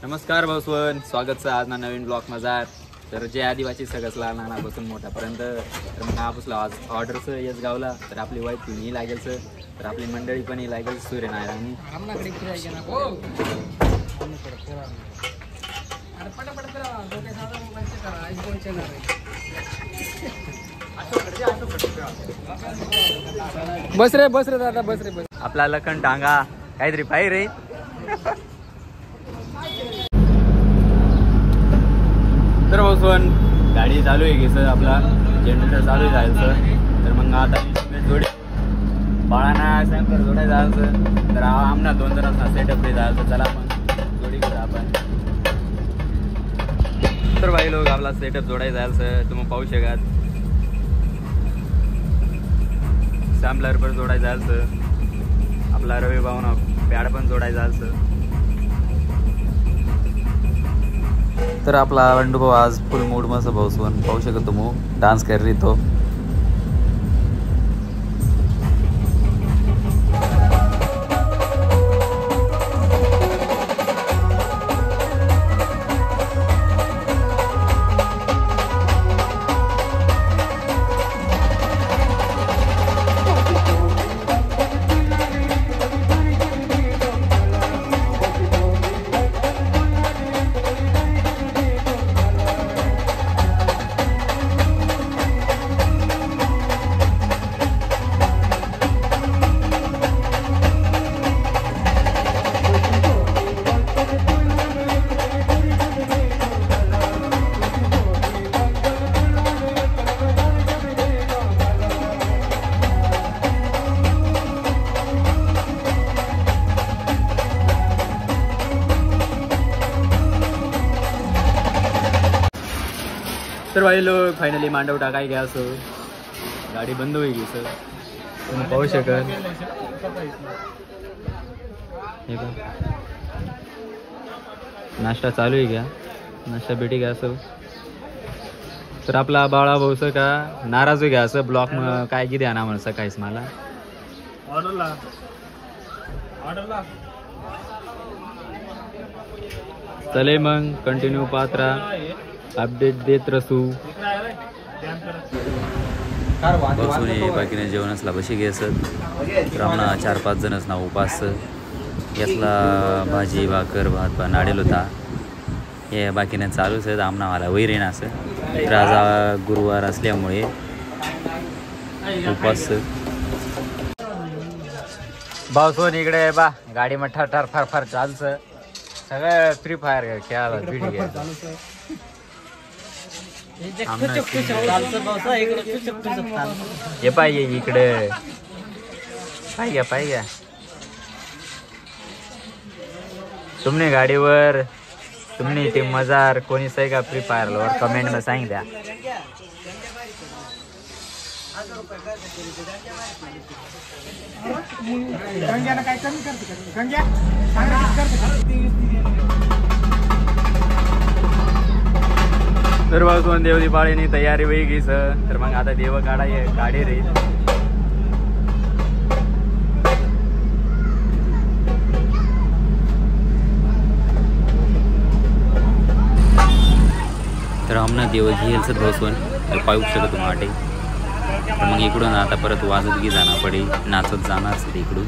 नमस्कार भाऊसवन, स्वागत आहे आज ना नवीन ब्लॉग मजार. तर जे आदिवासी सगळं लहानापासून मोठ्यापर्यंत तर मग आपलं आज ऑर्डरचं येस गावला तर आपली वाईफ ही लागेल तर आपली मंडळी पण ही लागेल सूर्यनारायण. बस रे दादा बस रे. आपला लखन टांगा काहीतरी पाहिजे रे. तर भाऊसवन गाडी चालू आहे की सर, आपला जनरेटर चालू आहे जायचं. तर मग आता जोडी बाळांना सॅम्पर जोडाय जायचं. तर आमना 2 जणांना सेटअप रे जायचं. चला मग जोडी करू आपण. तर भाई लोक आपला सेटअप जोडाय जायचं. तुम्ही पाहू शकाल सॅम्पलर पण जोडाय जायचं. आपला रवी भाऊना पॅड पण जोडाय जायचं. तर आपला वंडू भाऊ आज फुल मूड मस्त भाऊसवन पाहू शकतो तुम्ही डान्स कर रही तो. तर भाई लोक फायनली मांडव टाकाय घ्या. असो गाडी बंद होई गी सर, तुम्ही पाहू शकाल. हे का नाश्ता चालू आहे घ्या, नाश्ता भेटी घ्या. असं तर आपला बाळा भाऊस का नाराज घ्या असं ब्लॉक काय किती आणा म्हणून सकाळीच मला चले. मग कंटिन्यू पात्रा अपडेट देत रसू. बसून बाकीने जेवण असला बशी घ्यायचं. तर आम्हाला 4-5 जणच ना उपास यातला भाजी भाकर भात नाडेल होता. हे बाकीने चालूच आहेत आमना मला वैरीण असं. तर आज गुरुवार असल्यामुळे उपास. भाऊसोन इकडे बा गाडी मग ठर फार फार चालचं. सगळं फ्री फायर खेळायला बीडी घ्यायचं. हे पाहिजे इकडे पाहिजे तुमने गाडीवर तुमने ते मजार कोणी सही का फ्री फायर वर कमेंट मध्ये सांग द्या. तर भाऊसवन देव दिपाळीनी तयारी होई गई सर. तर मग आता देव काढाय गाडी रे. तर आमना देव घेईल सर भाऊसवन पाहू शकतो माटे. मग इकडून आता परत वाजत गी जाणार पडे, नाचत जाणार सर इकडून.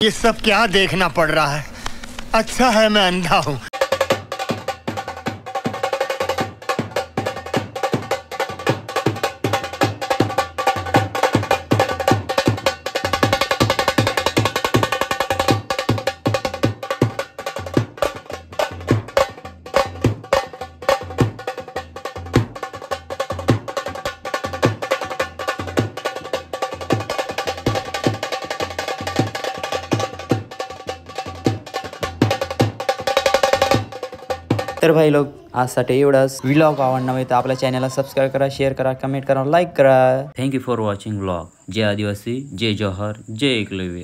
ये सब क्या देखना पड़ रहा है. अच्छा है मैं अंधा हूँ. तर भाई लोक आजसाठी एवढंच. व्लॉग आवडला तर आपल्या चॅनलला सबस्क्राईब करा, शेअर करा, कमेंट करा, लाईक करा. Thank you for watching vlog. जय आदिवासी, जय जोहर, जय एकलव्य.